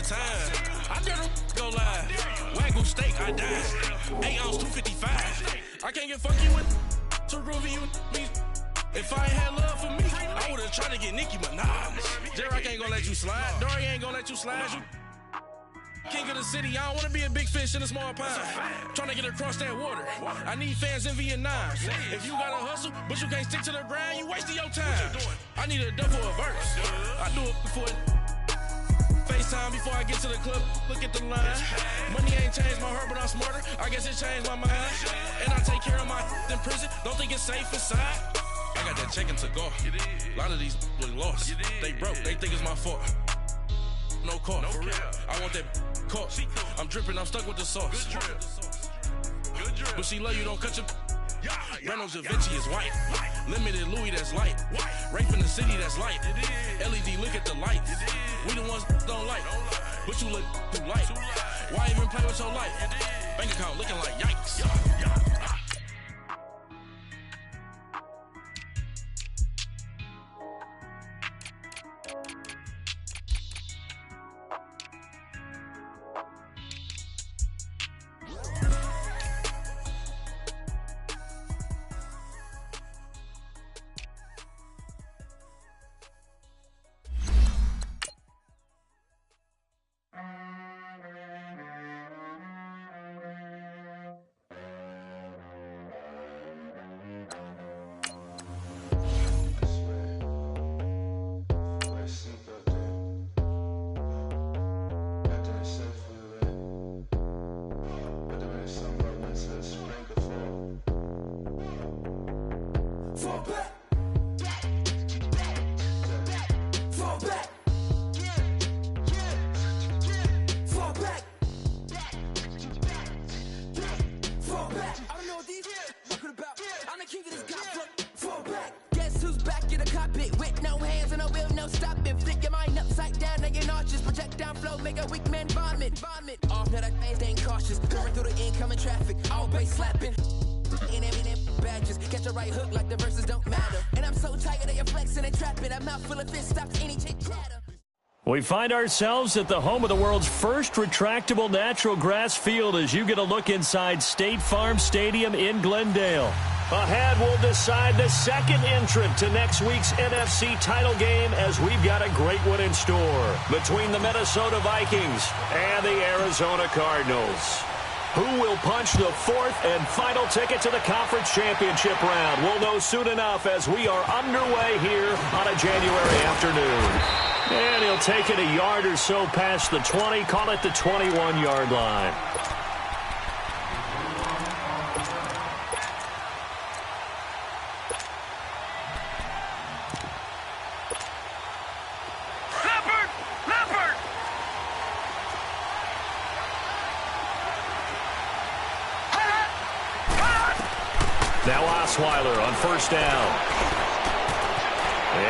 time. I dare them go live. Wagyu steak, I die. 8 ounce, 255. I can't get funky with too groovy you me. If I ain't had love for me, I would've tried to get Nicki Minaj. J-Rock ain't gonna let you slide. Dory ain't gonna let you slide. You king of the city, I don't wanna be a big fish in a small pond. Trying to get across that water. I need fans in Vietnam. If you gotta hustle, but you can't stick to the grind, you wasting your time. I need a double a verse. I do it before FaceTime before I get to the club. Look at the line. Money ain't changed my heart, but I'm smarter. I guess it changed my mind. And I take care of my in prison. Don't think it's safe inside. I got that check-in to go. A lot of these was lost. They broke. They think it's my fault. No call, for real. I want that caught. I'm dripping, I'm stuck with the sauce. But she love you, don't cut your. Reynolds Da Vinci is white. Limited Louis, that's light. Rape in the city, that's light. LED, look at the lights. We the ones don't like. But you look too light. Why even play with your life? Bank account looking like yikes. We find ourselves at the home of the world's first retractable natural grass field as you get a look inside State Farm Stadium in Glendale. Ahead, we'll decide the second entrant to next week's NFC title game as we've got a great one in store between the Minnesota Vikings and the Arizona Cardinals. Who will punch the fourth and final ticket to the conference championship round? We'll know soon enough as we are underway here on a January afternoon. And he'll take it a yard or so past the 20, call it the 21-yard line. Now Osweiler on first down.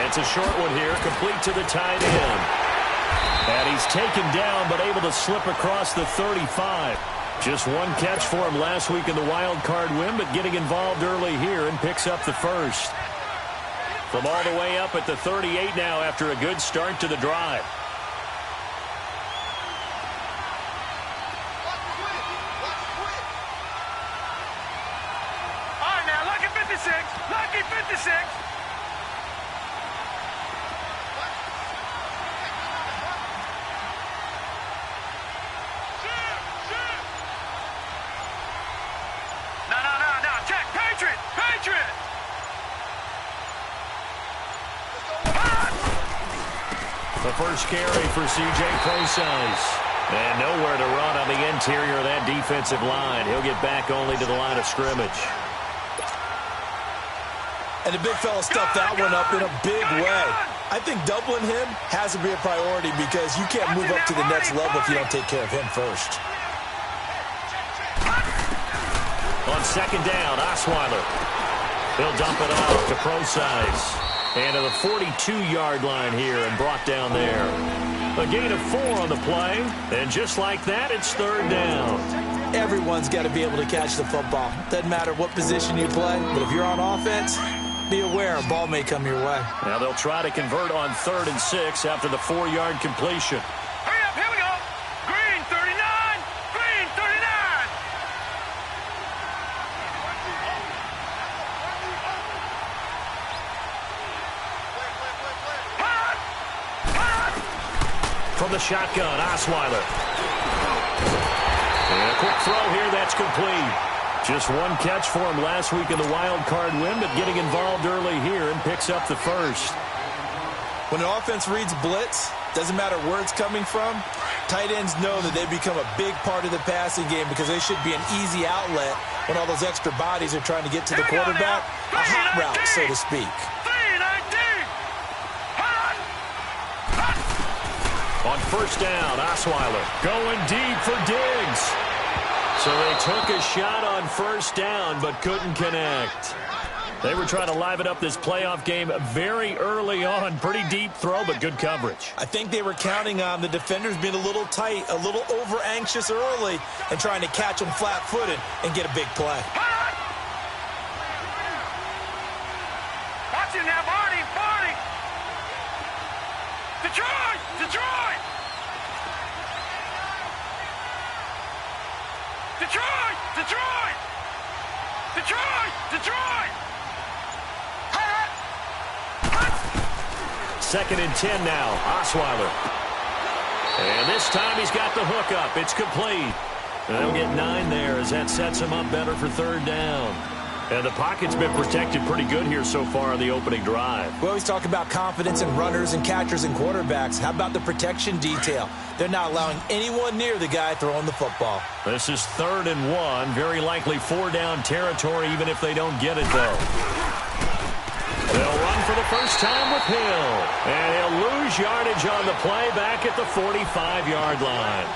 It's a short one here, complete to the tight end. And he's taken down, but able to slip across the 35. Just one catch for him last week in the wild card win, but getting involved early here and picks up the first. From all the way up at the 38 now after a good start to the drive. Lucky 56. No. Check. Patriot. The first carry for C.J. Prosize. And nowhere to run on the interior of that defensive line. He'll get back only to the line of scrimmage. And the big fella stepped that one up in a big way. I think doubling him has to be a priority because you can't move up to the next level if you don't take care of him first. On second down, Osweiler. He'll dump it off to Prosize. And to the 42-yard line here and brought down there. A gain of 4 on the play. And just like that, it's third down. Everyone's got to be able to catch the football. Doesn't matter what position you play, but if you're on offense, be aware a ball may come your way. Now they'll try to convert on 3rd and 6 after the 4-yard completion. Hurry up, here we go. the shotgun, Osweiler. And a quick throw here, that's complete. Just one catch for him last week in the wild card win, but getting involved early here and picks up the first. When an offense reads blitz, doesn't matter where it's coming from, tight ends know that they become a big part of the passing game because they should be an easy outlet when all those extra bodies are trying to get to the quarterback. A hot route, so to speak. On first down, Osweiler going deep for Diggs. So they took a shot on first down but couldn't connect. They were trying to liven up this playoff game very early on. Pretty deep throw, but good coverage. I think they were counting on the defenders being a little tight, a little over-anxious early, and trying to catch them flat-footed and get a big play. Watch it now, Barney, Barney! Detroit! Detroit! Detroit! Detroit! Detroit! Detroit! Second and 10 now, Osweiler. And this time he's got the hook up. It's complete. And they'll get 9 there as that sets him up better for third down. And the pocket's been protected pretty good here so far on the opening drive. We always talk about confidence in runners and catchers and quarterbacks. How about the protection detail? They're not allowing anyone near the guy throwing the football. This is 3rd and 1. Very likely 4-down territory even if they don't get it, though. They'll run for the first time with Hill. And he'll lose yardage on the play back at the 45-yard line.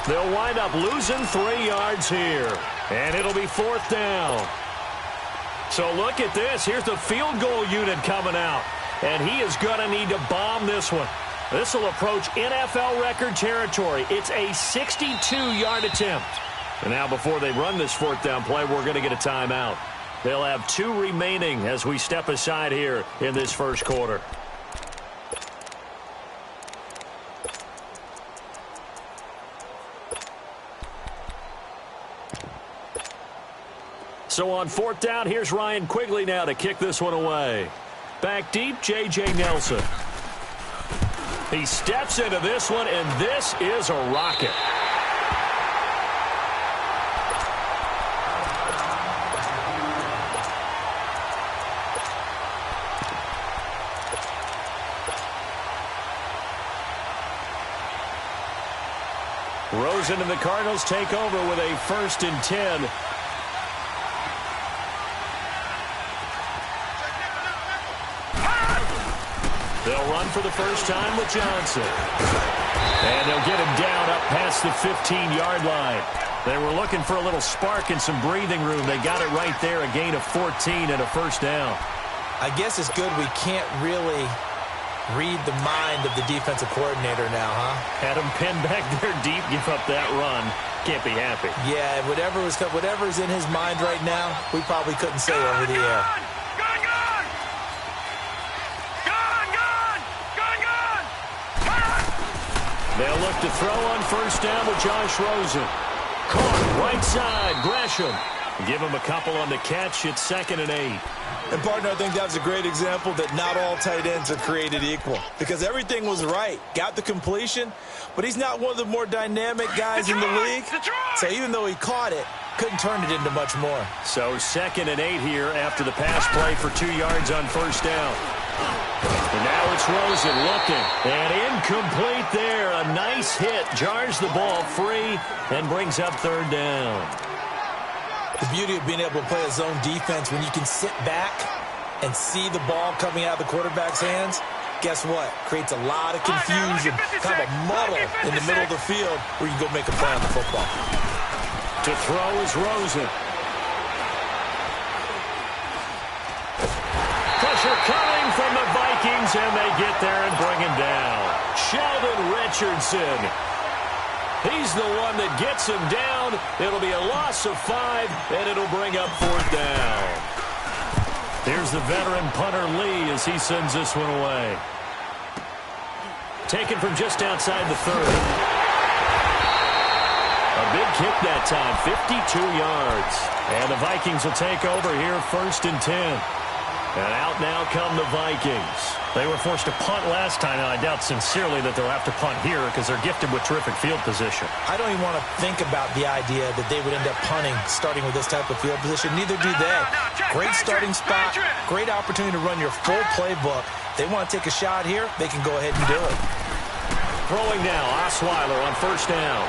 They'll wind up losing 3 yards here. And it'll be 4th down. So look at this. Here's the field goal unit coming out. And he is going to need to bomb this one. This will approach NFL record territory. It's a 62-yard attempt. And now before they run this 4th down play, we're going to get a timeout. They'll have 2 remaining as we step aside here in this first quarter. So on 4th down, here's Ryan Quigley now to kick this one away. Back deep, J.J. Nelson. He steps into this one, and this is a rocket. Rosen and the Cardinals take over with a 1st and 10. They'll run for the first time with Johnson. And they'll get him down up past the 15-yard line. They were looking for a little spark and some breathing room. They got it right there, a gain of 14 and a first down. I guess it's good we can't really read the mind of the defensive coordinator now, huh? Had him pinned back there deep, give up that run. Can't be happy. Yeah, whatever's in his mind right now, we probably couldn't say over the air. They'll look to throw on first down with Josh Rosen. Caught right side, Gresham. Give him a couple on the catch. It's 2nd and 8. And, partner, I think that was a great example that not all tight ends are created equal. Because everything was right. Got the completion, but he's not one of the more dynamic guys in the league. So even though he caught it, couldn't turn it into much more. So 2nd and 8 here after the pass play for 2 yards on first down. And now it's Rosen looking. And incomplete there. A nice hit. Jars the ball free and brings up 3rd down. The beauty of being able to play a zone defense when you can sit back and see the ball coming out of the quarterback's hands, guess what? Creates a lot of confusion, kind of a muddle in the middle of the field where you can go make a play on the football. To throw is Rosen. Pressure coming from the Vikings, and they get there and bring him down. Sheldon Richardson. He's the one that gets him down. It'll be a loss of 5, and it'll bring up 4th down. Here's the veteran punter Lee as he sends this one away. Taken from just outside the 30. A big kick that time, 52 yards. And the Vikings will take over here 1st and 10. And out now come the Vikings. They were forced to punt last time, and I doubt sincerely that they'll have to punt here because they're gifted with terrific field position. I don't even want to think about the idea that they would end up punting starting with this type of field position. Neither do they. Great starting spot, great opportunity to run your full playbook. They want to take a shot here, they can go ahead and do it. Throwing now, Osweiler on first down.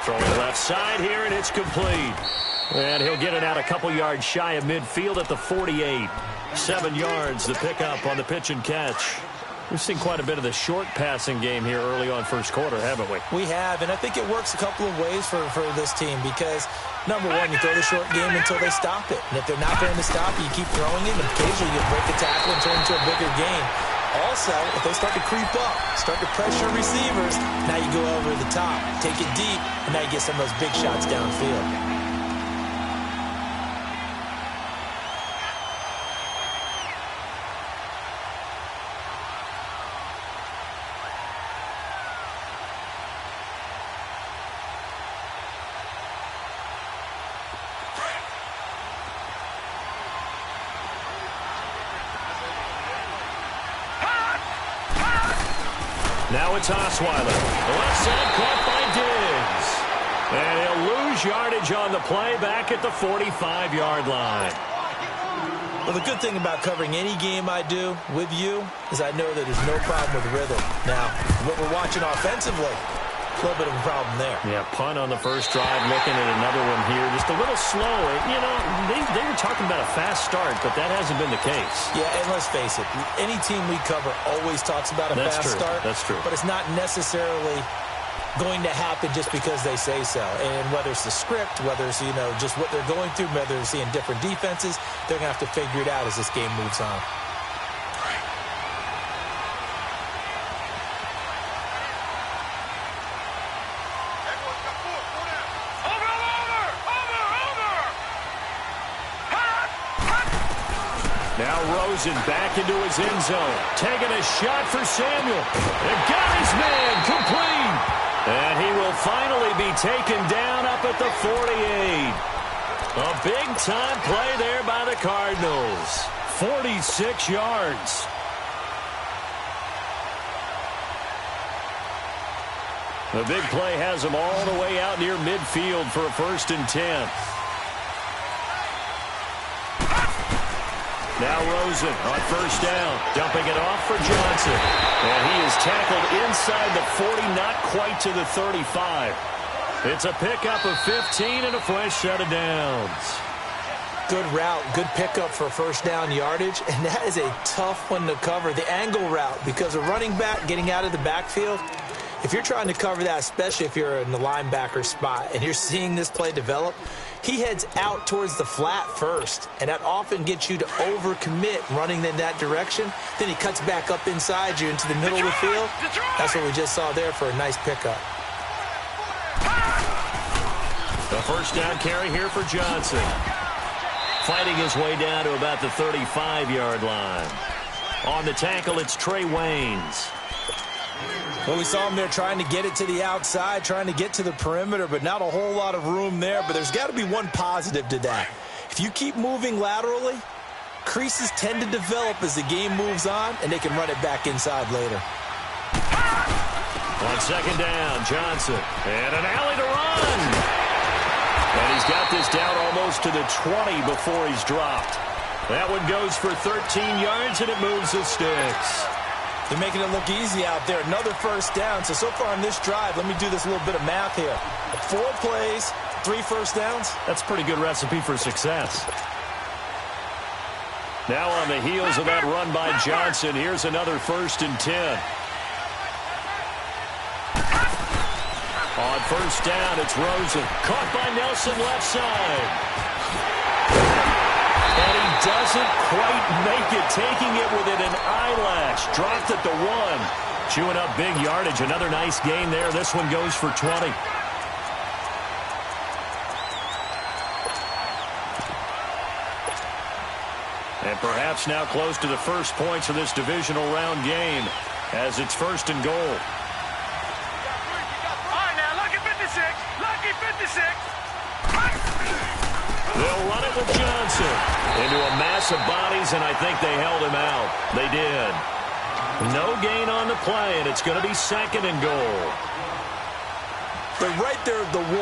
Throwing left side here, and it's complete. And he'll get it out a couple yards shy of midfield at the 48. 7 yards, the pickup on the pitch and catch. We've seen quite a bit of the short passing game here early on first quarter, haven't we? We have, and I think it works a couple of ways for this team because, number one, you throw the short game until they stop it. And if they're not going to stop it, you keep throwing it, and occasionally you break a tackle and turn it into a bigger game. Also, if they start to creep up, start to pressure receivers, now you go over the top, take it deep, and now you get some of those big shots downfield. Now it's Osweiler. The left side caught by Diggs. And he'll lose yardage on the play back at the 45-yard line. Well, the good thing about covering any game I do with you is I know that there's no problem with rhythm. Now, what we're watching offensively, a little bit of a problem there. Yeah, punt on the first drive, looking at another one here. Just a little slower. You know, they were talking about a fast start, but that hasn't been the case. Yeah, and let's face it, any team we cover always talks about a fast start. That's true. But it's not necessarily going to happen just because they say so. And whether it's the script, whether it's, you know, just what they're going through, whether they're seeing different defenses, they're going to have to figure it out as this game moves on. Now Rosen back into his end zone. Taking a shot for Samuel. And got his man complete. And he will finally be taken down up at the 48. A big-time play there by the Cardinals. 46 yards. The big play has him all the way out near midfield for a 1st and 10. Now Rosen on first down, dumping it off for Johnson. And he is tackled inside the 40, not quite to the 35. It's a pickup of 15 and a fresh set of downs. Good route, good pickup for first down yardage, and that is a tough one to cover. The angle route, because a running back getting out of the backfield, if you're trying to cover that, especially if you're in the linebacker spot and you're seeing this play develop, he heads out towards the flat first, and that often gets you to overcommit running in that direction. Then he cuts back up inside you into the middle of the field. That's what we just saw there for a nice pickup. The first down carry here for Johnson. Fighting his way down to about the 35-yard line. On the tackle, it's Trey Waynes. Well, we saw him there trying to get it to the outside, trying to get to the perimeter, but not a whole lot of room there. But there's got to be one positive to that. If you keep moving laterally, creases tend to develop as the game moves on, and they can run it back inside later. On second down, Johnson. And an alley to run. And he's got this down almost to the 20 before he's dropped. That one goes for 13 yards, and it moves the sticks. They're making it look easy out there. Another first down. So far on this drive, let me do this little bit of math here. 4 plays, 3 first downs. That's a pretty good recipe for success. Now on the heels of that run by Johnson, here's another 1st and 10. On first down, it's Rosen. Caught by Nelson left side. And he doesn't quite make it, taking it within an eyelash. Dropped at the 1. Chewing up big yardage. Another nice gain there. This one goes for 20. And perhaps now close to the first points of this divisional round game as it's 1st and goal. All right, now, lucky 56. Lucky 56. They'll run it with Johnson. Into a mass of bodies, and I think they held him out. They did. No gain on the play, and it's going to be 2nd and goal. They're right there at the 1.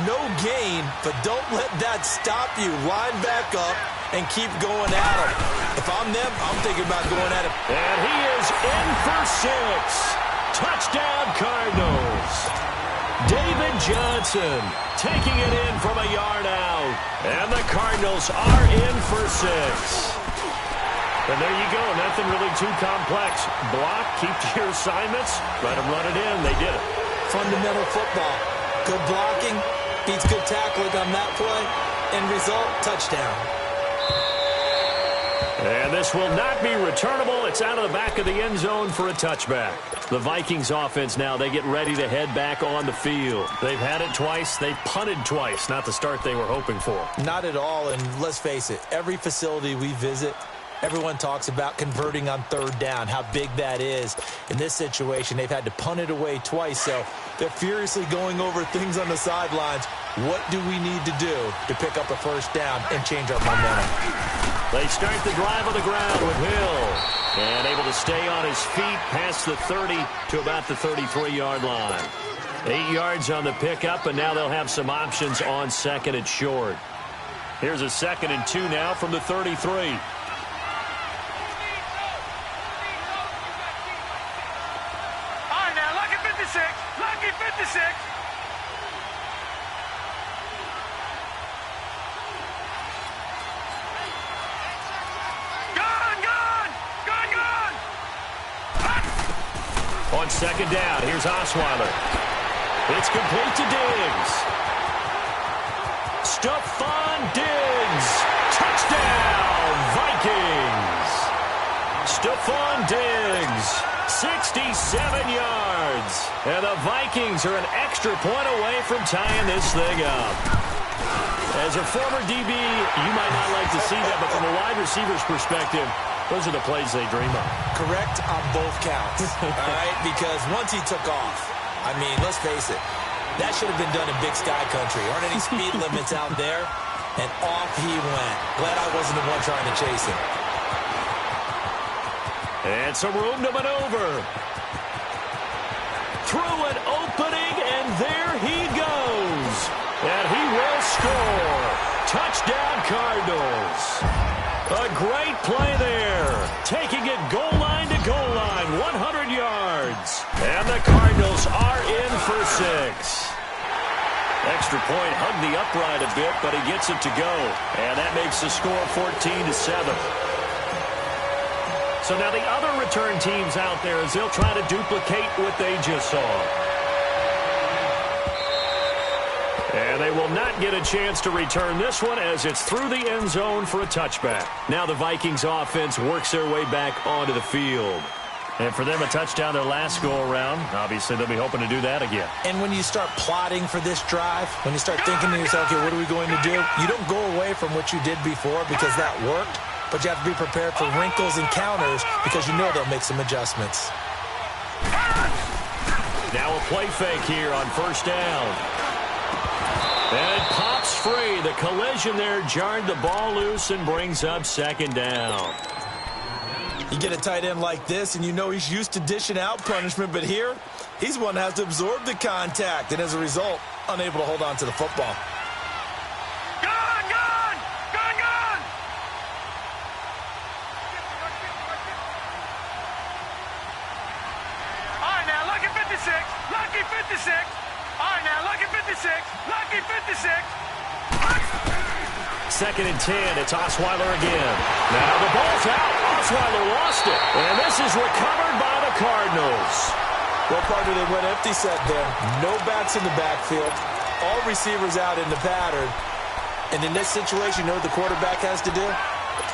No gain, but don't let that stop you. Line back up and keep going at him. If I'm them, I'm thinking about going at him. And he is in for 6. Touchdown, Cardinals. David Johnson taking it in from a yard out. And the Cardinals are in for 6. And there you go. Nothing really too complex. Block, keep to your assignments, let them run it in. They did it. Fundamental football. Good blocking, beats good tackling on that play. End result, touchdown. And this will not be returnable. It's out of the back of the end zone for a touchback. The Vikings offense now, they get ready to head back on the field. They've had it twice. They've punted twice. Not the start they were hoping for. Not at all, and let's face it, every facility we visit, everyone talks about converting on 3rd down, how big that is. In this situation, they've had to punt it away twice, so they're furiously going over things on the sidelines. What do we need to do to pick up a 1st down and change our momentum? They start the drive on the ground with Hill. And able to stay on his feet past the 30 to about the 33-yard line. 8 yards on the pickup, and now they'll have some options on 2nd and short. Here's a 2nd and 2 now from the 33. Lucky 56. Gone. On 2nd down, here's Osweiler. It's complete to Diggs. Stephon Diggs. Touchdown, Vikings. Stephon Diggs. 67 yards. And the Vikings are an extra point away from tying this thing up. As a former DB, you might not like to see that, but from a wide receiver's perspective, those are the plays they dream of. Correct on both counts, all right? Because once he took off, I mean, let's face it, that should have been done in Big Sky Country. Aren't any speed limits out there? And off he went. Glad I wasn't the one trying to chase him. And some room to maneuver. Through an opening, and there he goes. And he will score. Touchdown, Cardinals. A great play there. Taking it goal line to goal line, 100 yards. And the Cardinals are in for 6. Extra point hugged the upright a bit, but he gets it to go. And that makes the score 14-7. So now the other return teams out there as they'll try to duplicate what they just saw. And they will not get a chance to return this one as it's through the end zone for a touchback. Now the Vikings offense works their way back onto the field. And for them, a touchdown their last go-around. Obviously, they'll be hoping to do that again. And when you start plotting for this drive, when you start thinking to yourself, okay, what are we going to do? You don't go away from what you did before because that worked. But you have to be prepared for wrinkles and counters because you know they'll make some adjustments. Now a play fake here on 1st down. And it pops free. The collision there jarred the ball loose and brings up 2nd down. You get a tight end like this, and you know he's used to dishing out punishment. But here, he's one that has to absorb the contact. And as a result, unable to hold on to the football. Lucky 56. All right, now, lucky 56. Lucky 56. 2nd and 10. It's Osweiler again. Now the ball's out. Osweiler lost it. And this is recovered by the Cardinals. Well, partner, they went empty set there. No backs in the backfield. All receivers out in the pattern. And in this situation, you know what the quarterback has to do?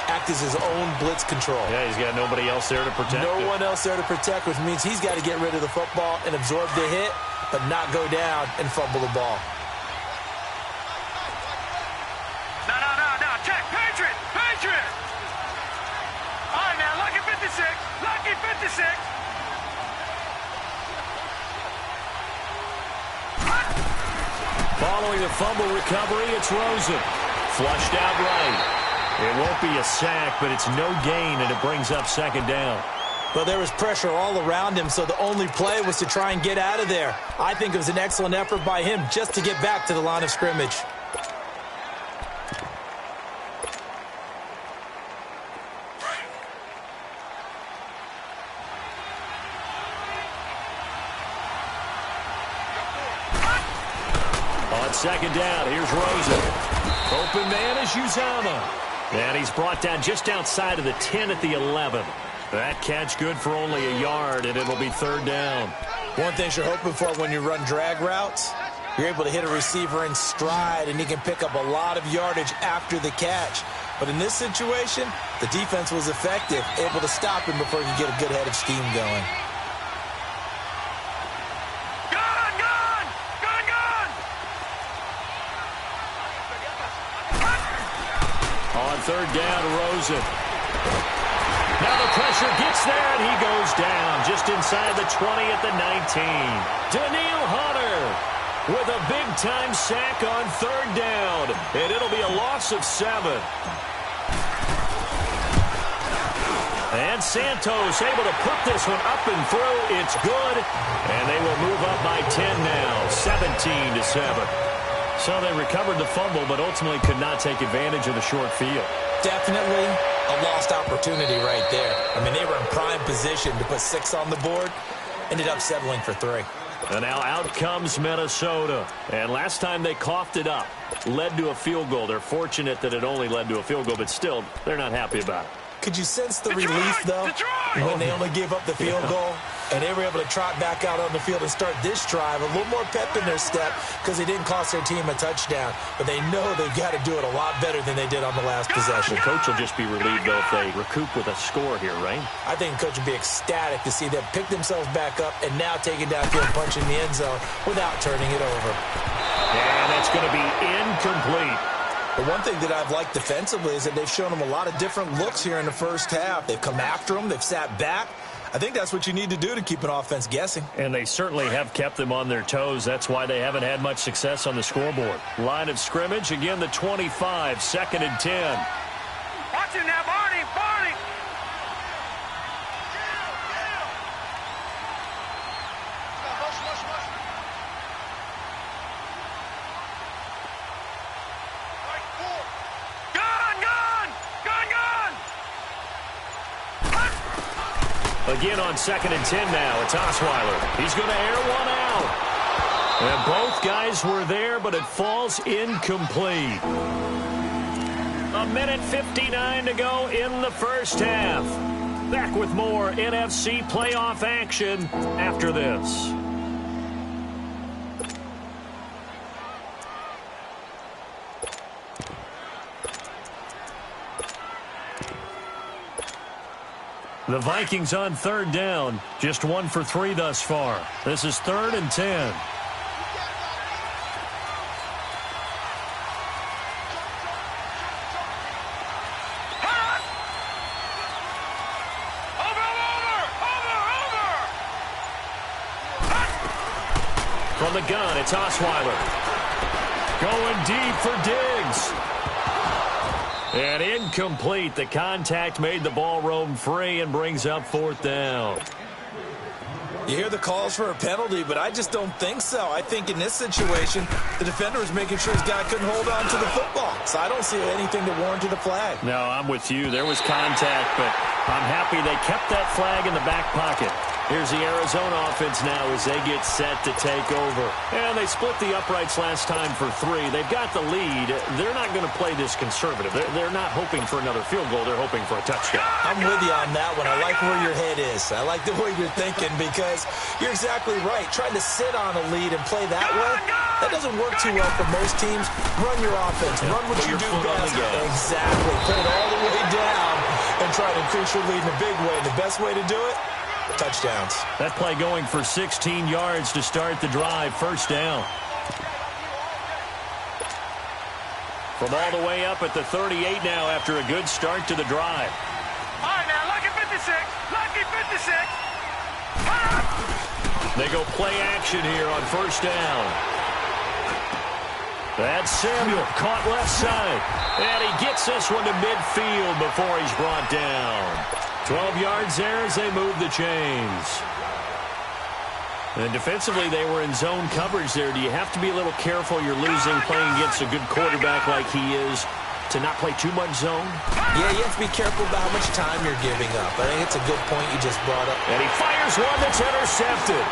Act as his own blitz control. Yeah, he's got nobody else there to protect No him. one else there to protect, which means he's got to get rid of the football and absorb the hit, but not go down and fumble the ball. No. Check. Patriot. All right, now, lucky 56. Lucky 56. Following the fumble recovery, it's Rosen. Flushed out right. It won't be a sack, but it's no gain, and it brings up second down. Well, there was pressure all around him, so the only play was to try and get out of there. I think it was an excellent effort by him just to get back to the line of scrimmage. On second down, here's Rosen. Open man is Uzama. And he's brought down just outside of the 10 at the 11. That catch good for only a yard, and it'll be third down. One thing you're hoping for when you run drag routes, you're able to hit a receiver in stride, and he can pick up a lot of yardage after the catch. But in this situation, the defense was effective, able to stop him before he could get a good-headed scheme going. On third down, Rosen. Now the pressure gets there, and he goes down just inside the 20 at the 19. Daniil Hunter with a big-time sack on third down, and it'll be a loss of 7. And Santos able to put this one up and through. It's good, and they will move up by 10 now, 17-7. So they recovered the fumble, but ultimately could not take advantage of the short field. Definitely a lost opportunity right there. I mean, they were in prime position to put 6 on the board. Ended up settling for 3. And now out comes Minnesota. And last time they coughed it up, led to a field goal. They're fortunate that it only led to a field goal, but still, they're not happy about it. Could you sense the relief, though, when they only gave up the field goal? And they were able to trot back out on the field and start this drive. A little more pep in their step because they didn't cost their team a touchdown. But they know they've got to do it a lot better than they did on the last possession. The coach will just be relieved, though, if they recoup with a score here, right? I think the coach would be ecstatic to see them pick themselves back up and now take it downfield, punch in the end zone without turning it over. And that's going to be incomplete. But one thing that I've liked defensively is that they've shown them a lot of different looks here in the first half. They've come after them. They've sat back. I think that's what you need to do to keep an offense guessing. And they certainly have kept them on their toes. That's why they haven't had much success on the scoreboard. Line of scrimmage, again, the 25, 2nd and 10. Watch him now, Barney, Barney. Again on 2nd and 10 now. It's Osweiler. He's going to air one out. And both guys were there, but it falls incomplete. 1:59 to go in the first half. Back with more NFC playoff action after this. The Vikings on third down, just 1 for 3 thus far. This is 3rd and 10. From the gun, it's Osweiler. Going deep for Diggs. And incomplete. The contact made the ball roam free and brings up 4th down. You hear the calls for a penalty, but I just don't think so. I think in this situation, the defender was making sure his guy couldn't hold on to the football. So I don't see anything to warrant the flag. No, I'm with you. There was contact, but I'm happy they kept that flag in the back pocket. Here's the Arizona offense now as they get set to take over. And they split the uprights last time for 3. They've got the lead. They're not going to play this conservative. They're not hoping for another field goal. They're hoping for a touchdown. I'm with you on that one. I like where your head is. I like the way you're thinking because you're exactly right. Trying to sit on a lead and play that way, that doesn't work too well for most teams. Run your offense. Run what you do best. Exactly. Put it all the way down and try to increase your lead in a big way. And the best way to do it, touchdowns. That play going for 16 yards to start the drive. 1st down. From all the way up at the 38 now after a good start to the drive. All right, now, lucky 56. Lucky 56. They go play action here on 1st down. That's Samuel, caught left side. And he gets this one to midfield before he's brought down. 12 yards there as they move the chains. And defensively, they were in zone coverage there. Do you have to be a little careful? You're losing playing against a good quarterback like he is to not play too much zone? Yeah, you have to be careful about how much time you're giving up. I think it's a good point you just brought up. And he fires one that's intercepted.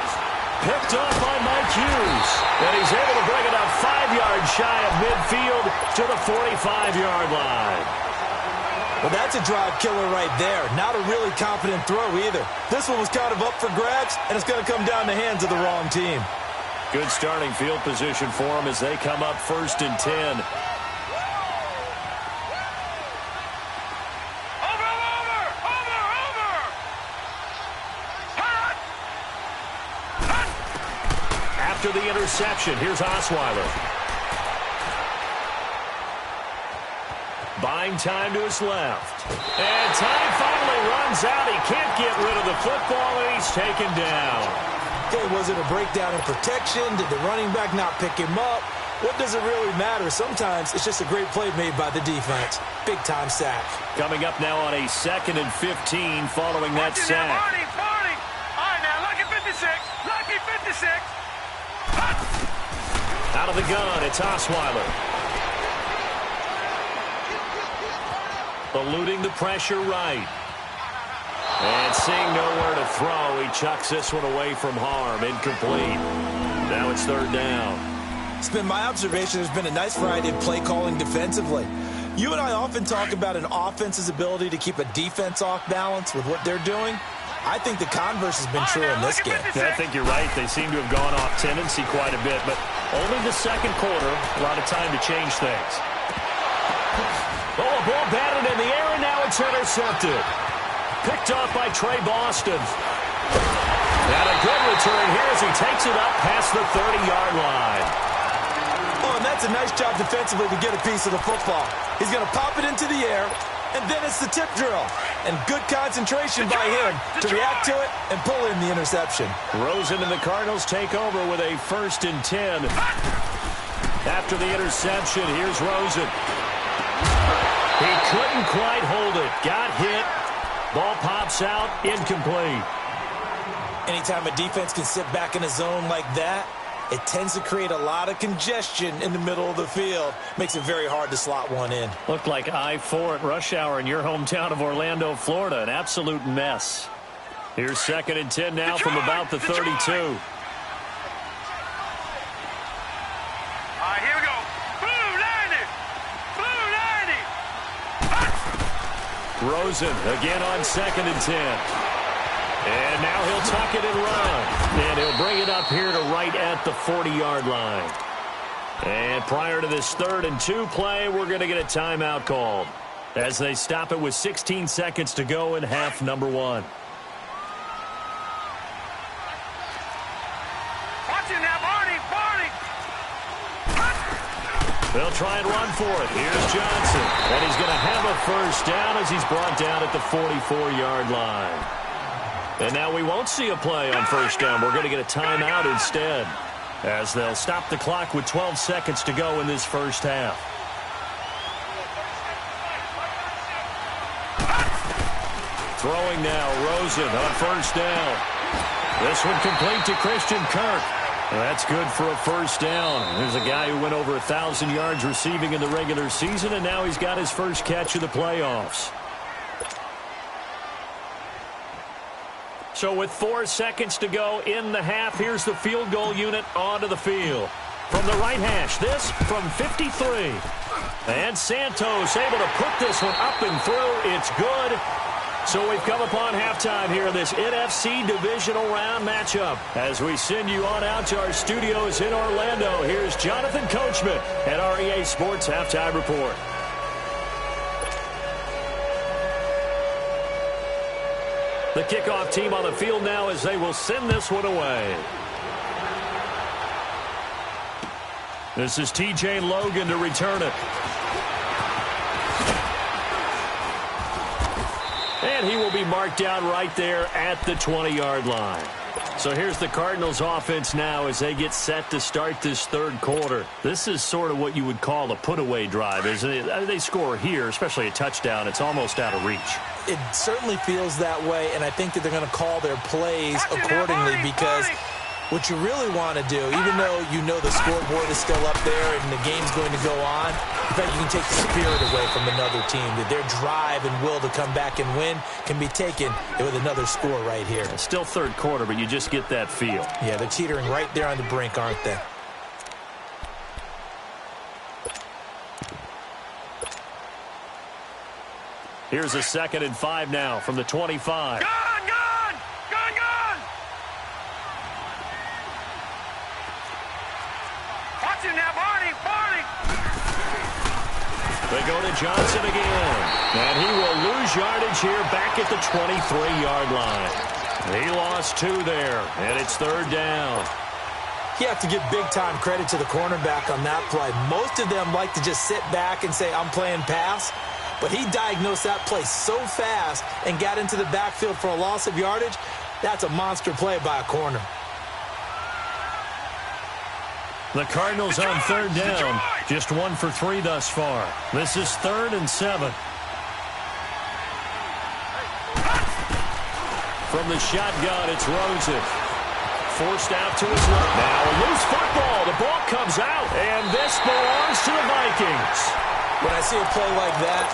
Picked off by Mike Hughes. And he's able to bring it up 5 yards shy of midfield to the 45-yard line. Well, that's a drive killer right there. Not a really confident throw either. This one was kind of up for grabs, and it's going to come down the hands of the wrong team. Good starting field position for them as they come up 1st and 10. After the interception, here's Osweiler. Buying time to his left. And time finally runs out. He can't get rid of the football, and he's taken down. Okay, was it a breakdown in protection? Did the running back not pick him up? What does it really matter? Sometimes it's just a great play made by the defense. Big-time sack. Coming up now on a 2nd and 15 following that sack. All right, now, lucky 56. Lucky 56. Out of the gun, it's Osweiler. Eluding the pressure right. And seeing nowhere to throw, he chucks this one away from harm. Incomplete. Now it's 3rd down. It's been my observation there's been a nice variety of play calling defensively. You and I often talk about an offense's ability to keep a defense off balance with what they're doing. I think the converse has been true in this game. Yeah, I think you're right. They seem to have gone off tendency quite a bit, but only the 2nd quarter, a lot of time to change things. Oh, a ball batted in the air, and now it's intercepted. Picked off by Trey Boston. And a good return here as he takes it up past the 30-yard line. Oh, and that's a nice job defensively to get a piece of the football. He's going to pop it into the air, and then it's the tip drill. And good concentration by him to react to it and pull in the interception. Rosen and the Cardinals take over with a 1st and 10. After the interception, here's Rosen. He couldn't quite hold it. Got hit. Ball pops out. Incomplete. Anytime a defense can sit back in a zone like that, it tends to create a lot of congestion in the middle of the field. Makes it very hard to slot one in. Looked like I-4 at rush hour in your hometown of Orlando, Florida. An absolute mess. Here's 2nd and 10 now from about the 32. All right, here we go. Blue 90. Blue 90. Rosen again on 2nd and 10. And now he'll tuck it and run. And he'll bring it up here to right at the 40-yard line. And prior to this 3rd and 2 play, we're going to get a timeout called as they stop it with 16 seconds to go in half number 1. Watch it now, Barney. They'll try and run for it. Here's Johnson. And he's going to have a 1st down as he's brought down at the 44-yard line. And now we won't see a play on 1st down. We're going to get a timeout instead as they'll stop the clock with 12 seconds to go in this 1st half. Throwing now, Rosen on 1st down. This one complete to Christian Kirk. That's good for a 1st down. There's a guy who went over 1,000 yards receiving in the regular season, and now he's got his first catch of the playoffs. So with 4 seconds to go in the half, here's the field goal unit onto the field. From the right hash, this from 53. And Santos able to put this one up and through. It's good. So we've come upon halftime here in this NFC divisional round matchup. As we send you on out to our studios in Orlando, here's Jonathan Coachman at REA Sports Halftime Report. The kickoff team on the field now as they will send this one away. This is T.J. Logan to return it. And he will be marked down right there at the 20-yard line. So here's the Cardinals offense now as they get set to start this third quarter. This is sort of what you would call a put-away drive, isn't it? They score here, especially a touchdown. It's almost out of reach. It certainly feels that way, and I think that they're going to call their plays accordingly because what you really want to do, even though you know the scoreboard is still up there and the game's going to go on, in fact, you can take the spirit away from another team. That their drive and will to come back and win can be taken with another score right here. It's still third quarter, but you just get that feel. Yeah, they're teetering right there on the brink, aren't they? Here's a 2nd and 5 now from the 25. Gone! Watch him now, Barney! They go to Johnson again. And he will lose yardage here back at the 23-yard line. He lost 2 there, and it's 3rd down. You have to give big-time credit to the cornerback on that play. Most of them like to just sit back and say, I'm playing pass. But he diagnosed that play so fast and got into the backfield for a loss of yardage. That's a monster play by a corner. The Cardinals on 3rd down. Just 1 for 3 thus far. This is 3rd and 7. From the shotgun, it's Rosen. Forced out to his left. Now a loose football. The ball comes out. And this belongs to the Vikings. When I see a play like that,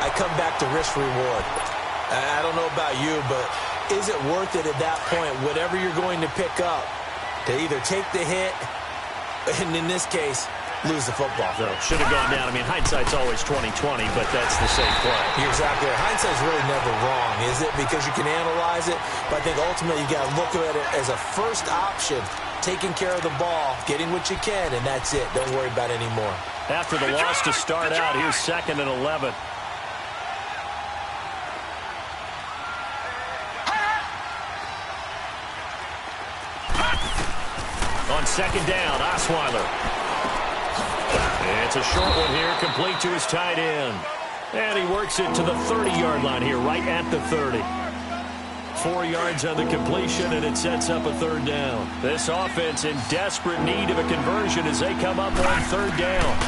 I come back to risk-reward. I don't know about you, but is it worth it at that point, whatever you're going to pick up, to either take the hit, and in this case, lose the football? So should have gone down. I mean, hindsight's always 20/20, but that's the safe play. You're exactly right. Hindsight's really never wrong, is it? Because you can analyze it, but I think ultimately you got to look at it as a first option, taking care of the ball, getting what you can, and that's it. Don't worry about it anymore. After the loss to start out, here's 2nd and 11. On 2nd down, Osweiler. It's a short one here, complete to his tight end. And he works it to the 30-yard line here, right at the 30. 4 yards on the completion, and it sets up a 3rd down. This offense in desperate need of a conversion as they come up on 3rd down.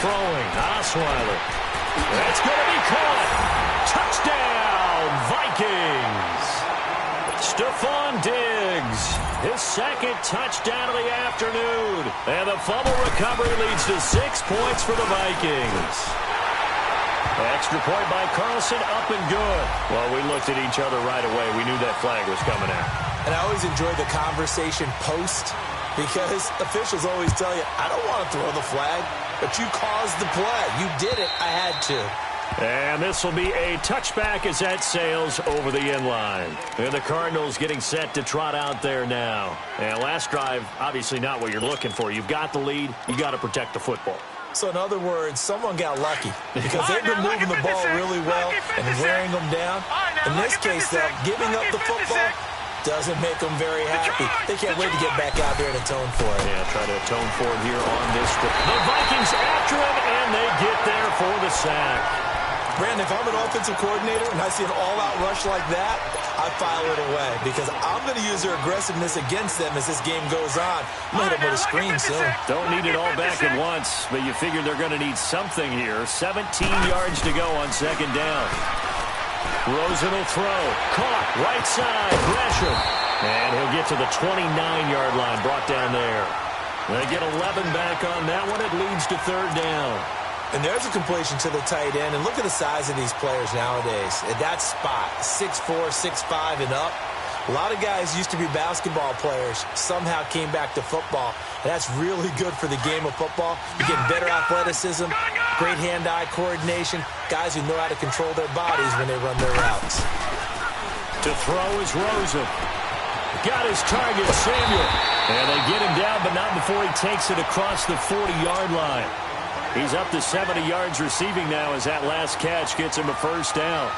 Throwing, Osweiler. That's going to be caught. Touchdown, Vikings. Stephon Diggs, his 2nd touchdown of the afternoon. And the fumble recovery leads to 6 points for the Vikings. Extra point by Carlson, up and good. Well, we looked at each other right away. We knew that flag was coming out. And I always enjoy the conversation post because officials always tell you, I don't want to throw the flag, but you caused the play. You did it. I had to. And this will be a touchback as that sails over the end line. And the Cardinals getting set to trot out there now. And last drive, obviously not what you're looking for. You've got the lead. You got to protect the football. So in other words, someone got lucky because they've been moving the ball really well and wearing them down. In this case, though, giving up the football doesn't make them very happy. They can't wait to get back out there and atone for it. Yeah, try to atone for it here on this. The Vikings after him, and they get there for the sack. Brandon, if I'm an offensive coordinator and I see an all-out rush like that, I file it away because I'm going to use their aggressiveness against them as this game goes on. I'm going to hit them with a screen soon. Don't need it all back at once, but you figure they're going to need something here. 17 yards to go on 2nd down. Rosen will throw. Caught. Right side. Gresham. And he'll get to the 29-yard line. Brought down there. They get 11 back on that one. It leads to 3rd down. And there's a completion to the tight end. And look at the size of these players nowadays. At that spot, 6'4", 6'5", and up. A lot of guys used to be basketball players, somehow came back to football. And that's really good for the game of football. You get better athleticism, great hand-eye coordination, guys who know how to control their bodies when they run their routes. To throw is Rosen. Got his target, Samuel. And they get him down, but not before he takes it across the 40-yard line. He's up to 70 yards receiving now as that last catch gets him a 1st down.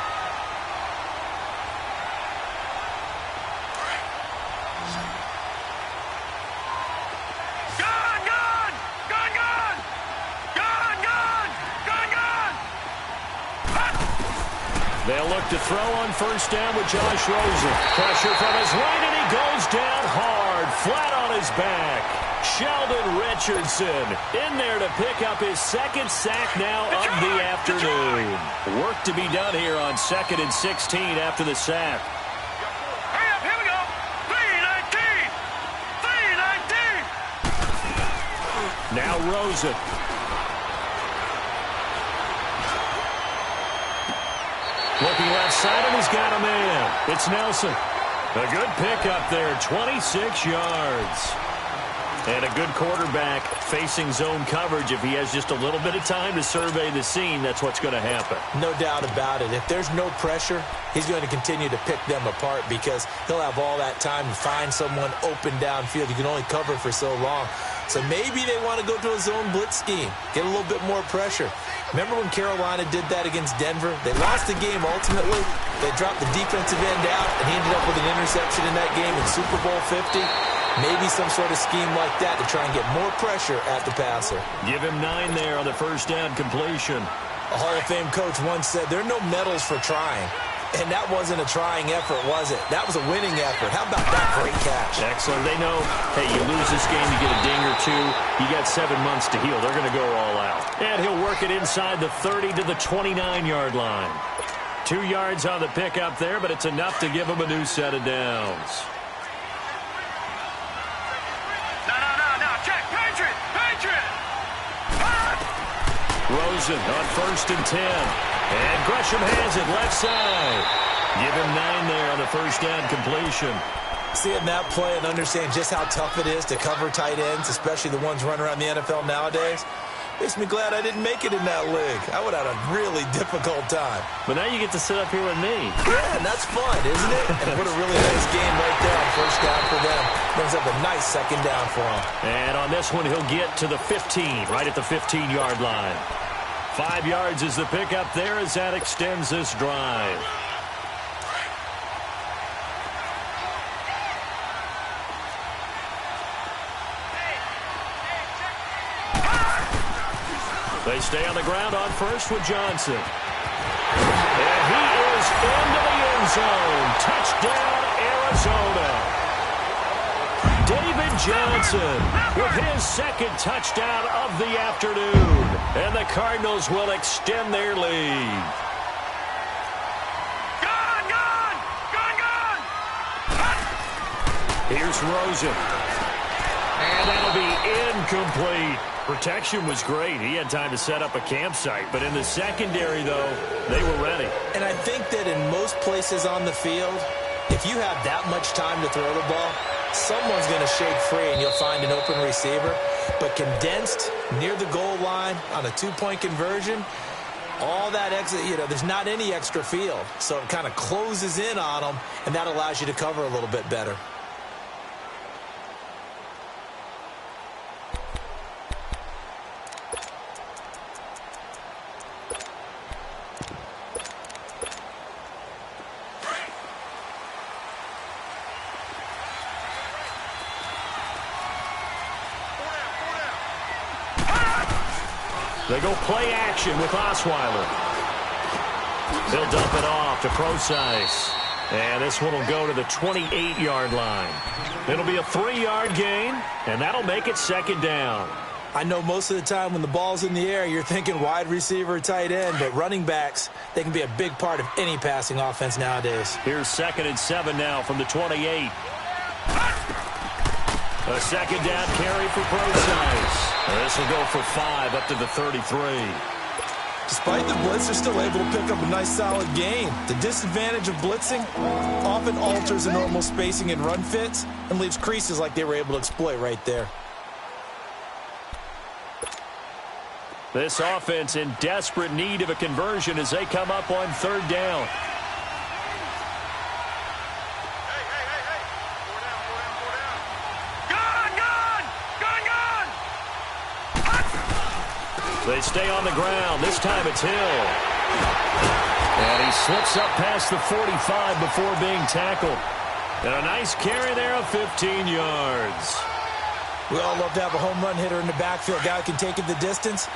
They'll look back to throw on first down with Josh Rosen. Pressure from his right, and he goes down hard, flat on his back. Sheldon Richardson in there to pick up his second sack now of the afternoon. Work to be done here on 2nd and 16 after the sack. Hurry up, here we go. 3-19. Now Rosen. Looking left side, and he's got a man. It's Nelson. A good pickup there, 26 yards. And a good quarterback facing zone coverage. If he has just a little bit of time to survey the scene, that's what's going to happen. No doubt about it. If there's no pressure, he's going to continue to pick them apart because he'll have all that time to find someone open downfield. You can only cover for so long. So maybe they want to go to a zone blitz scheme, get a little bit more pressure. Remember when Carolina did that against Denver? They lost the game ultimately. They dropped the defensive end out, and he ended up with an interception in that game in Super Bowl 50. Maybe some sort of scheme like that to try and get more pressure at the passer. Give him 9 there on the first down completion. A Hall of Fame coach once said, there are no medals for trying. And that wasn't a trying effort, was it? That was a winning effort. How about that great catch? Excellent. They know, hey, you lose this game, you get a ding or two. You got 7 months to heal. They're going to go all out. And he'll work it inside the 30 to the 29-yard line. 2 yards on the pickup there, but it's enough to give him a new set of downs. Rosen on 1st and 10. And Gresham has it left side. Give him 9 there on the first down completion. Seeing that play and understand just how tough it is to cover tight ends, especially the ones running around the NFL nowadays, makes me glad I didn't make it in that league. I would have had a really difficult time. But now you get to sit up here with me. Yeah, and that's fun, isn't it? And what a really nice game right there on first down for them. Brings up a nice second down for him. And on this one, he'll get to the 15, right at the 15-yard line. 5 yards is the pickup there as that extends this drive. They stay on the ground on first with Johnson. And he is into the end zone. Touchdown, Arizona. David Johnson with his second touchdown of the afternoon. And the Cardinals will extend their lead. Gone! Here's Rosen. And that'll be incomplete. Protection was great. He had time to set up a campsite. But in the secondary, though, they were ready. And I think that in most places on the field, if you have that much time to throw the ball, someone's going to shake free and you'll find an open receiver. But condensed near the goal line on a 2-point conversion, all that exit, there's not any extra field. So it kind of closes in on them, and that allows you to cover a little bit better. They go play action with Osweiler. They'll dump it off to Procise. And this one will go to the 28-yard line. It'll be a 3-yard gain, and that'll make it second down. I know most of the time when the ball's in the air, you're thinking wide receiver, tight end, but running backs, they can be a big part of any passing offense nowadays. Here's 2nd and 7 now from the 28. A second down carry for Procise. This will go for 5 up to the 33. Despite the blitz, they're still able to pick up a nice solid gain. The disadvantage of blitzing often alters the normal spacing and run fits and leaves creases like they were able to exploit right there. This offense in desperate need of a conversion as they come up on 3rd down. They stay on the ground. This time it's Hill. And he slips up past the 45 before being tackled. And a nice carry there of 15 yards. We all love to have a home run hitter in the backfield. Guy who can take it the distance.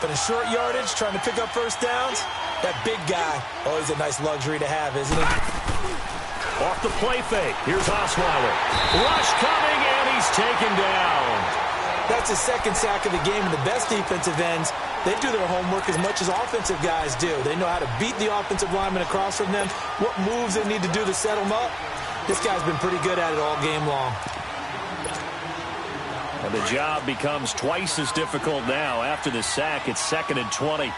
but in short yardage, trying to pick up first downs, that big guy, always a nice luxury to have, isn't he? Off the play fake. Here's Osweiler. Rush coming, and he's taken down. That's his second sack of the game, and the best defensive ends, they do their homework as much as offensive guys do. They know how to beat the offensive lineman across from them, what moves they need to do to set them up. This guy's been pretty good at it all game long. And the job becomes twice as difficult now. After the sack, it's 2nd and 20.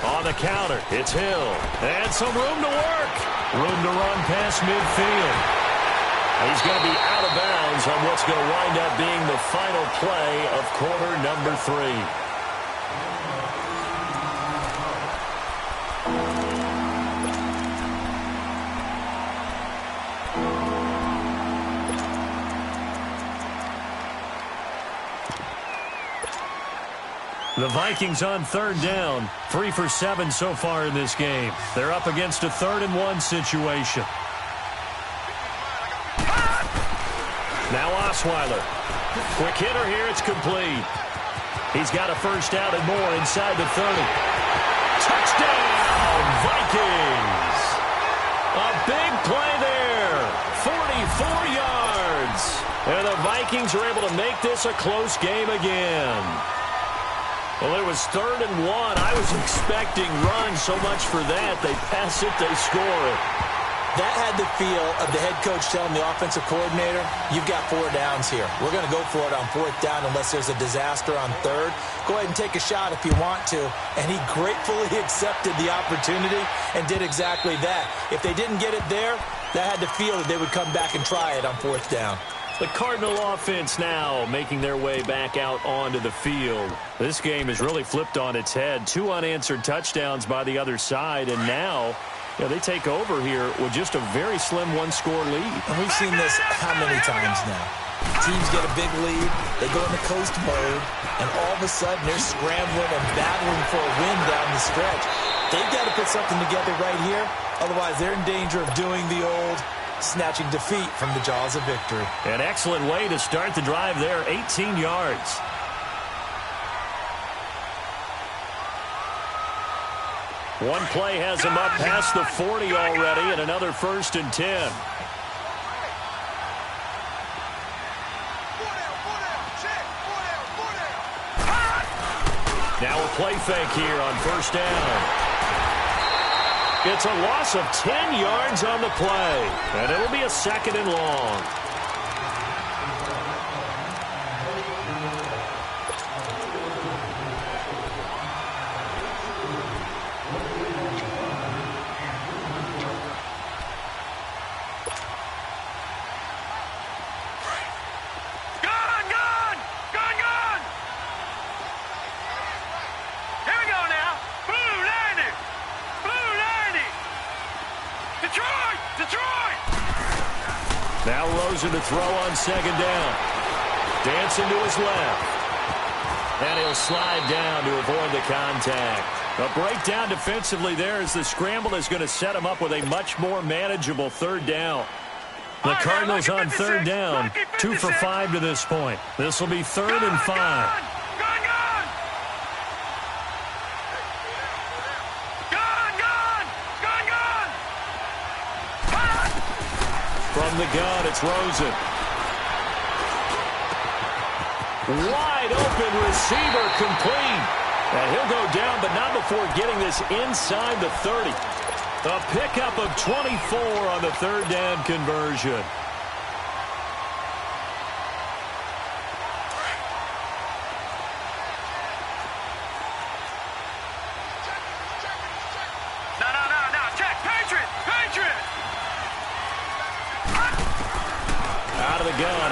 On the counter, it's Hill. And some room to work. Room to run past midfield. He's going to be out of bounds on what's going to wind up being the final play of quarter number 3. The Vikings on 3rd down, 3 for 7 so far in this game. They're up against a 3rd and 1 situation. Now Osweiler. Quick hitter here, it's complete. He's got a first down and more inside the 30. Touchdown, Vikings! A big play there, 44 yards. And the Vikings are able to make this a close game again. Well, it was 3rd and 1. I was expecting runs so much for that. They pass it, they score it. That had the feel of the head coach telling the offensive coordinator, you've got 4 downs here. We're going to go for it on 4th down unless there's a disaster on 3rd. Go ahead and take a shot if you want to. And he gratefully accepted the opportunity and did exactly that. If they didn't get it there, that had the feel that they would come back and try it on 4th down. The Cardinal offense now making their way back out onto the field. This game has really flipped on its head. 2 unanswered touchdowns by the other side, and now they take over here with just a very slim 1-score lead. And we've seen this how many times now? Teams get a big lead, they go into coast mode, and all of a sudden they're scrambling and battling for a win down the stretch. They've got to put something together right here, otherwise they're in danger of doing the old snatching defeat from the jaws of victory. An excellent way to start the drive there, 18 yards. One play has him up past the 40 already, and another 1st and 10. Now a play fake here on 1st down. It's a loss of 10 yards on the play, and it'll be a 2nd and long. Now Rosen to throw on 2nd down. Dancing to his left. And he'll slide down to avoid the contact. A breakdown defensively there as the scramble is going to set him up with a much more manageable 3rd down. The Cardinals on 3rd down, 2 for 5 to this point. This will be 3rd and 5. From the gun, it's Rosen. Wide open receiver complete. And he'll go down, but not before getting this inside the 30. A pickup of 24 on the 3rd down conversion.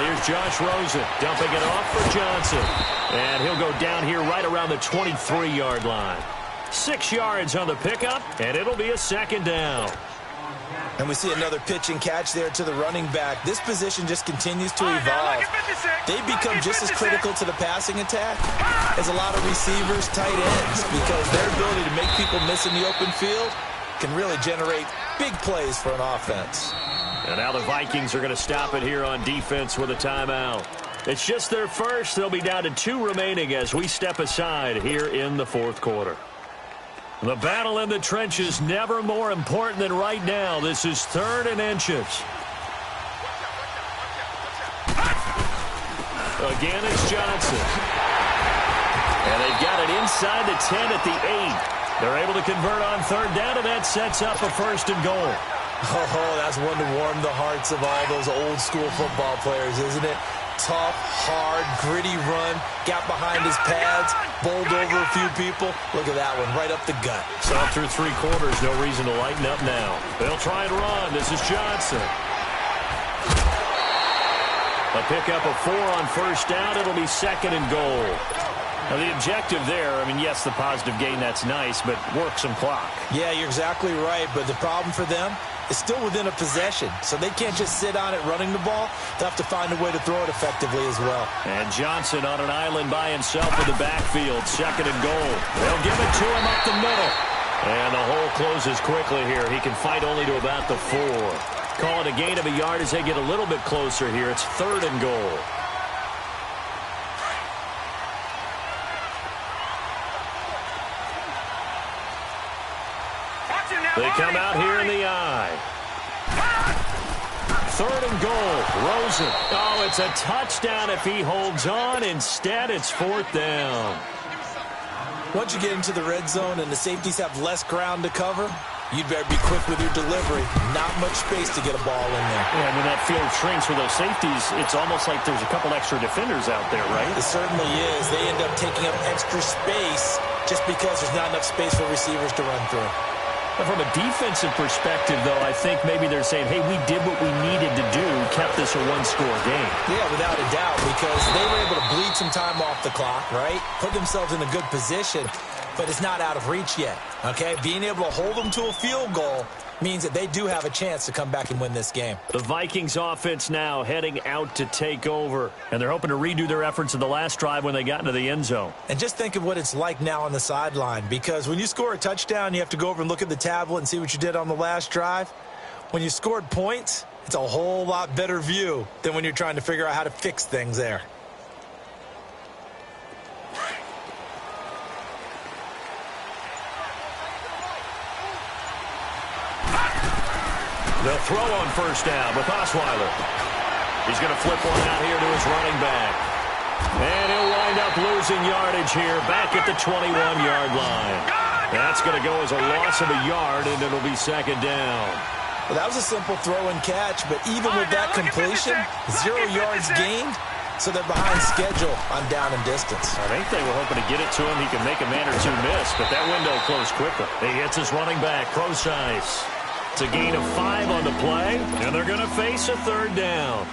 Here's Josh Rosen dumping it off for Johnson. And he'll go down here right around the 23-yard line. 6 yards on the pickup, and it'll be a 2nd down. And we see another pitch and catch there to the running back. This position just continues to evolve. They become just as critical to the passing attack as a lot of receivers, tight ends, because their ability to make people miss in the open field can really generate big plays for an offense. And now the Vikings are going to stop it here on defense with a timeout. It's just their first. They'll be down to 2 remaining as we step aside here in the fourth quarter. The battle in the trenches never more important than right now. This is 3rd and inches. Again, it's Johnson. And they've got it inside the 10 at the 8. They're able to convert on 3rd down, and that sets up a 1st and goal. Oh, that's one to warm the hearts of all those old-school football players, isn't it? Tough, hard, gritty run, got behind his pads, bowled over a few people. Look at that one, right up the gut. So through 3 quarters, no reason to lighten up now. They'll try and run. This is Johnson. A pickup of 4 on 1st down. It'll be 2nd and goal. Now, the objective there, I mean, yes, the positive gain, that's nice, but work some clock. Yeah, you're exactly right, but the problem for them is still within a possession, so they can't just sit on it running the ball. They'll have to find a way to throw it effectively as well. And Johnson on an island by himself in the backfield, 2nd and goal. They'll give it to him up the middle. And the hole closes quickly here. He can fight only to about the 4. Call it a gain of a yard as they get a little bit closer here. It's 3rd and goal. They come out here in the eye. 3rd and goal. Rosen. Oh, it's a touchdown if he holds on. Instead, it's 4th down. Once you get into the red zone and the safeties have less ground to cover, you'd better be quick with your delivery. Not much space to get a ball in there. Yeah, when that field shrinks with those safeties, it's almost like there's a couple extra defenders out there, right? It certainly is. They end up taking up extra space just because there's not enough space for receivers to run through. But from a defensive perspective, though, I think maybe they're saying, hey, we did what we needed to do, kept this a 1-score game. Yeah, without a doubt, because they were able to bleed some time off the clock, right? Put themselves in a good position, but it's not out of reach yet, okay? Being able to hold them to a field goal means that they do have a chance to come back and win this game. The Vikings offense now heading out to take over, and they're hoping to redo their efforts in the last drive when they got into the end zone. And just think of what it's like now on the sideline, because when you score a touchdown, you have to go over and look at the tablet and see what you did on the last drive. When you scored points, it's a whole lot better view than when you're trying to figure out how to fix things there. They'll throw on 1st down with Osweiler. He's going to flip one out here to his running back. And he'll wind up losing yardage here back at the 21-yard line. That's going to go as a loss of a yard, and it'll be 2nd down. Well, that was a simple throw and catch, but even with that completion, 0 yards gained, so they're behind schedule on down and distance. I think they were hoping to get it to him. He can make a man or 2 miss, but that window closed quickly. He hits his running back, Procise. It's a gain of 5 on the play, and they're going to face a 3rd down.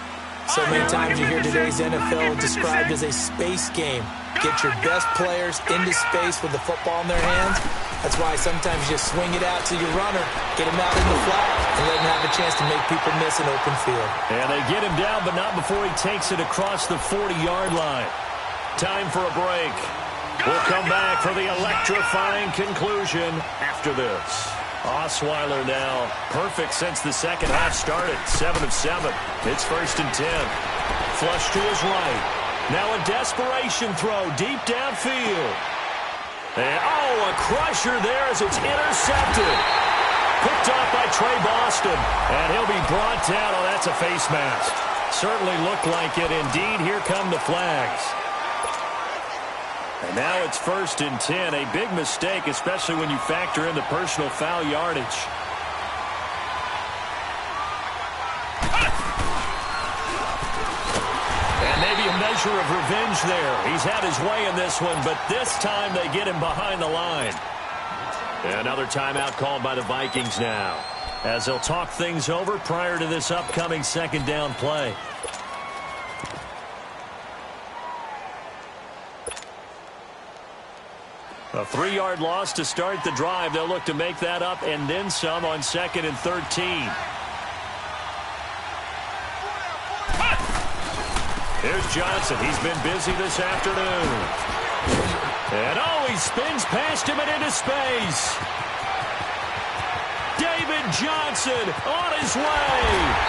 So many times you hear today's NFL described as a space game. Get your best players into space with the football in their hands. That's why sometimes you just swing it out to your runner, get him out in the flat, and let him have a chance to make people miss an open field. And they get him down, but not before he takes it across the 40-yard line. Time for a break. We'll come back for the electrifying conclusion after this. Osweiler now perfect since the second half started. 7 of 7. It's 1st and 10. Flush to his right. Now a desperation throw deep downfield. And, a crusher there as it's intercepted. Picked off by Trey Boston. And he'll be brought down. Oh, that's a face mask. Certainly looked like it. Indeed, here come the flags. And now it's 1st and 10. A big mistake, especially when you factor in the personal foul yardage. And maybe a measure of revenge there. He's had his way in this one, but this time they get him behind the line. Another timeout called by the Vikings now, as they'll talk things over prior to this upcoming 2nd down play. A 3-yard loss to start the drive. They'll look to make that up and then some on 2nd and 13. Here's Johnson. He's been busy this afternoon. And he spins past him and into space. David Johnson on his way.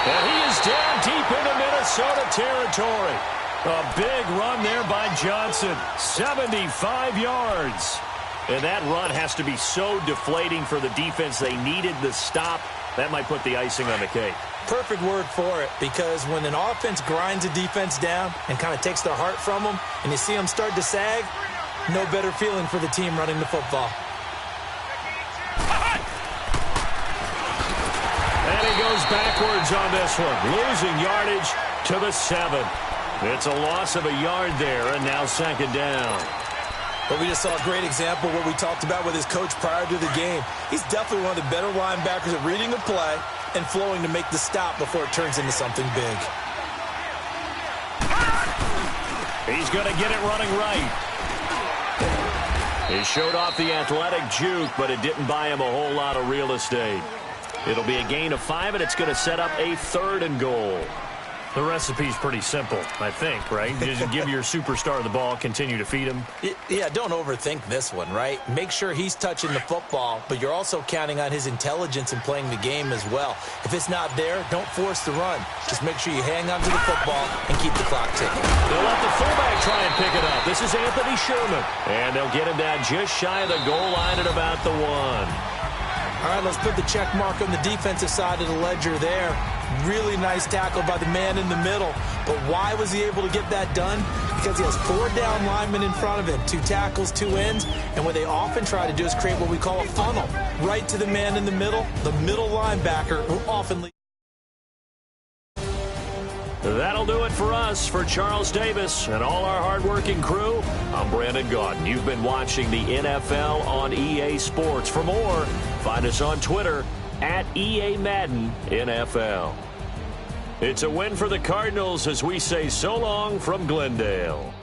And he is down deep into Minnesota territory. A big run there by Johnson. 75 yards. And that run has to be so deflating for the defense. They needed the stop. That might put the icing on the cake. Perfect word for it, because when an offense grinds a defense down and kind of takes their heart from them, and you see them start to sag, no better feeling for the team running the football. And he goes backwards on this one, losing yardage to the 7. It's a loss of a yard there, and now second down. But we just saw a great example of what we talked about with his coach prior to the game. He's definitely one of the better linebackers at reading the play and flowing to make the stop before it turns into something big. He's going to get it running right. He showed off the athletic juke, but it didn't buy him a whole lot of real estate. It'll be a gain of 5, and it's going to set up a 3rd and goal. The recipe's pretty simple, I think, right? You just give your superstar the ball, continue to feed him. Yeah, don't overthink this one, right? Make sure he's touching the football, but you're also counting on his intelligence in playing the game as well. If it's not there, don't force the run. Just make sure you hang on to the football and keep the clock ticking. They'll let the fullback try and pick it up. This is Anthony Sherman. And they'll get him down just shy of the goal line at about the 1. All right, let's put the check mark on the defensive side of the ledger there. Really nice tackle by the man in the middle. But why was he able to get that done? Because he has 4 down linemen in front of him, 2 tackles, 2 ends. And what they often try to do is create what we call a funnel. Right to the man in the middle linebacker, who often leads. That'll do it for us. For Charles Davis and all our hardworking crew, I'm Brandon Gaudin. You've been watching the NFL on EA Sports. For more, find us on Twitter at EA Madden NFL. It's a win for the Cardinals as we say so long from Glendale.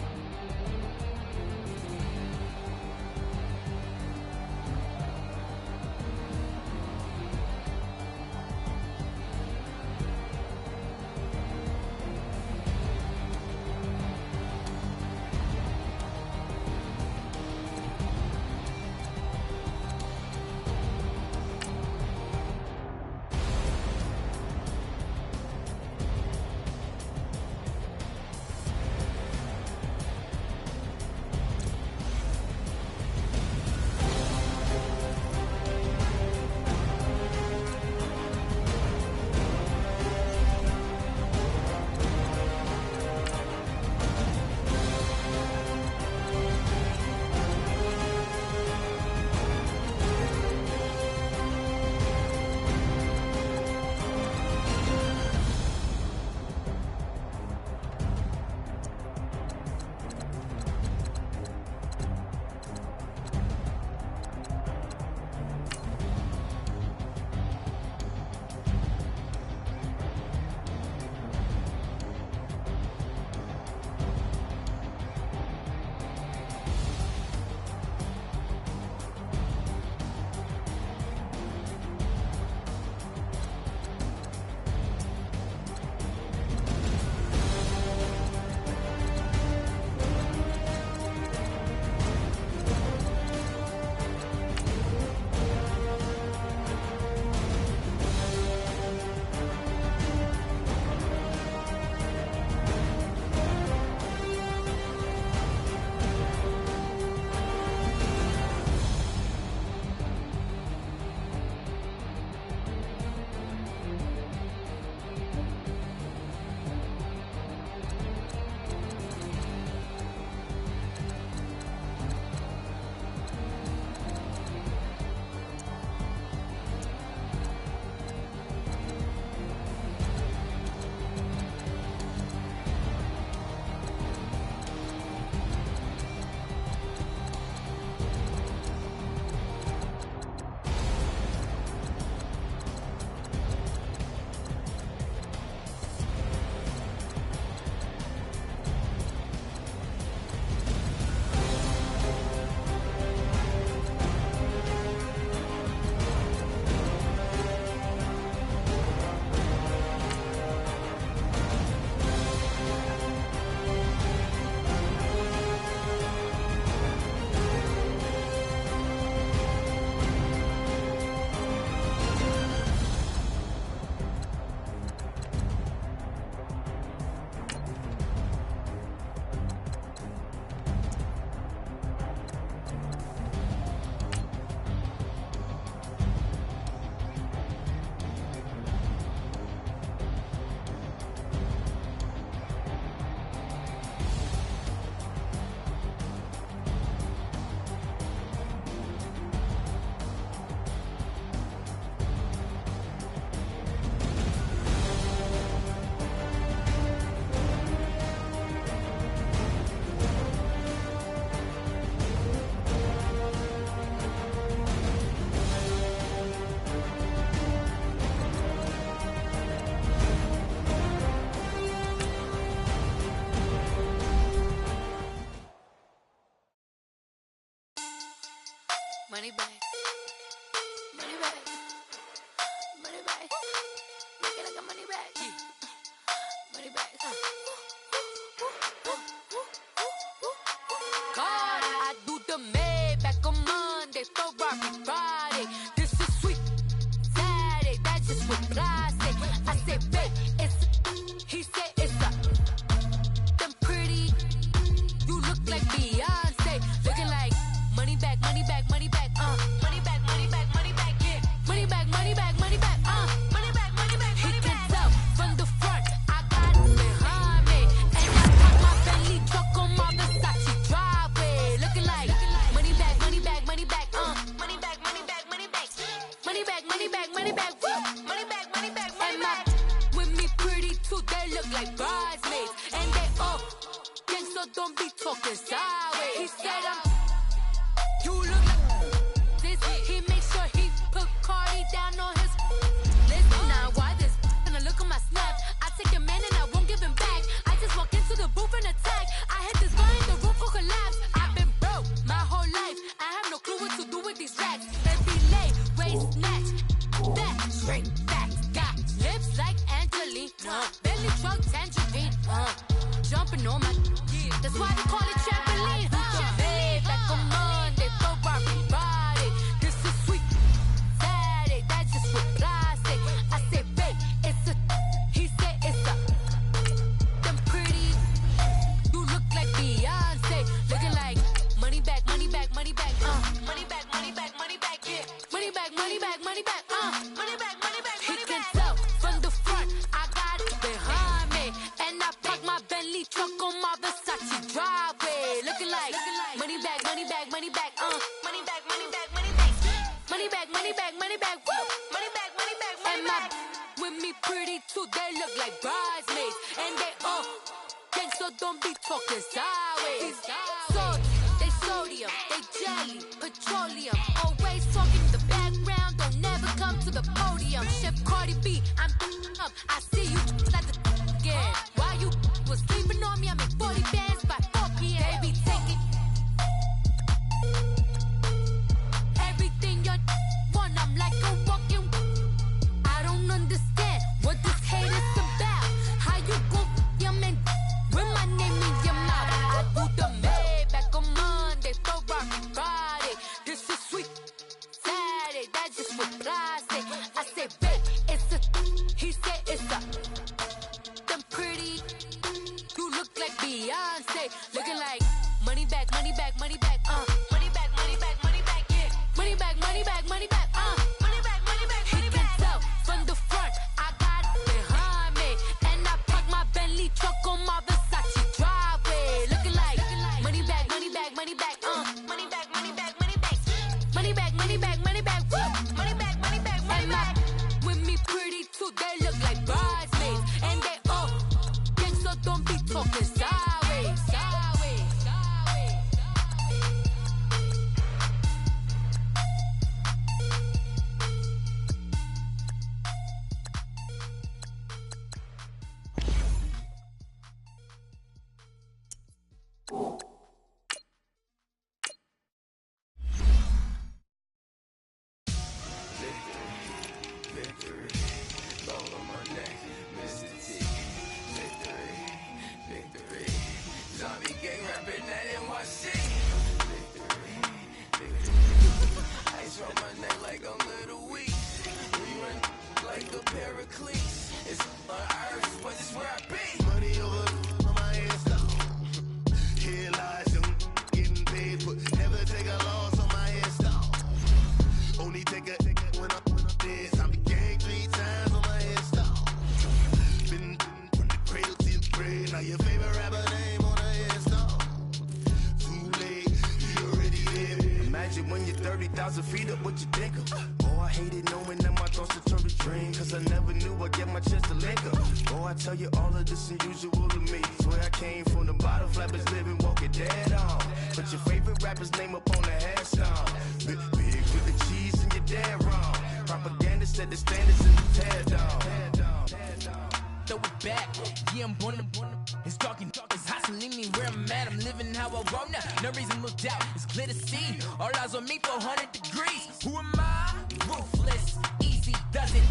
money back, money back, money back. Make it like a money back, money back. God, I do the Maybach on Monday, Ferrari Friday. This is sweet Saturday, that's just what I say. I say, babe, it's he said it's a them pretty. You look like Beyonce, looking like money back, money back, money back, money back, money back, money back, yeah, money back, money back, money back, money back, money back. He can tell from the front, I got it behind me, and I got my Bentley truck on my Versace driveway, looking like money back, money back, money back, money back, money back, money back, money back, money back, money back, money back, money back, money back. With me pretty too, they look like bridesmaids, and they all gang, so don't be talking sideways. He said you look like this. He makes sure he put Cardi down on his list. Now why this? Gonna look at my snap. I take your man and I won't give him back. I just walk into the booth and attack. I hit this guy in the roof will collapse. I've been broke my whole life. I have no clue what to do with these racks. Every lay, waist snatch, back, straight back. Got lips like Angelina, belly truck tangerine, jumping on my. That's why they call it trampoline. Back on Monday, Ferrari Friday. This is sweet Saturday, that's just what I say. I say, babe, it's a. He said it's a. Them pretty. You look like Beyonce, looking like money back, money back, money back, money back, money back, money back, yeah, money back, money back, money back, money back, money back. He can tell from the front, I got it behind me, and I park my Bentley truck on my Versace driveway, looking like money back, money back, money back, money back, money back, money back, money back, money back, money back, money back, money back, money back. With me pretty too, they look like bridesmaids, and they all gang, so don't be talking sideways. So they sodium, they jelly, petroleum, always talking in the background, don't never come to the podium. Chef Cardi B, I'm up, I see you like the again. While you was sleeping on me, I make 40 bands by 4 p.m. Baby, take it. Everything you want, I'm like a walking. I don't understand what this hate is about. How you go your man with my name in your mouth? I do the Maybach on Monday, Ferrari Friday. This is sweet Saturday, that's just what I say. I say, babe, it's a. He said it's a. Them pretty. You look like Beyonce, looking like money back, money back, money back, money back, money back, money back, yeah, money back, money back, money back, money back, money back. He can tell from the front, I got it behind me, and I park my Bentley truck on my Versace driveway, looking like money back, money back, money back, money back, money back, money back, money back, money back, money back, money back, money back, money back. With me pretty too, they look like bridesmaids, and they all gang, so don't be talking sideways, sideways, sideways. When you're 30,000 feet up, what you think of? Oh, I hated knowing that my thoughts would turn to dream, cause I never knew I'd get my chance to link up. Oh, I tell you all of this unusual to me. Swear I came from the bottom, flappers living, walking dead on. Put your favorite rapper's name up on the headstone. Big with the cheese and you're dead wrong. Propaganda set the standards in the tear down. Throw it back, yeah, I'm born to. It's dark, it's hot, so leave me where I'm at. I'm living how I wrong now. No reasonable doubt, it's clear to see. All eyes on me, 400 degrees. Who am I? Ruthless, easy, does it.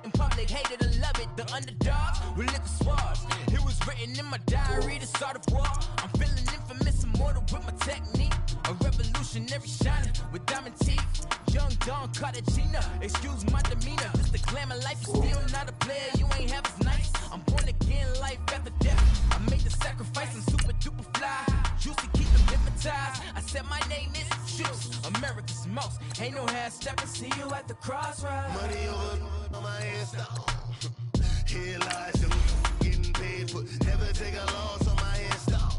In public, hated and love it. The underdogs with liquor swabs. It was written in my diary, the start of war. I'm feeling infamous, immortal with my technique. A revolutionary shining with diamond teeth. Young Don Cartagena, excuse my demeanor. Just the glamour life, you still not a player, you ain't half as nice. I'm born again, life after death. I made the sacrifice, I'm super duper fly. Juicy, keep them hypnotized. I said my name is Juice, America's most. Ain't no half stepping, see you at the crossroads. Money over on my headstone. Here lies them getting paid for. Never take a loss on my headstone.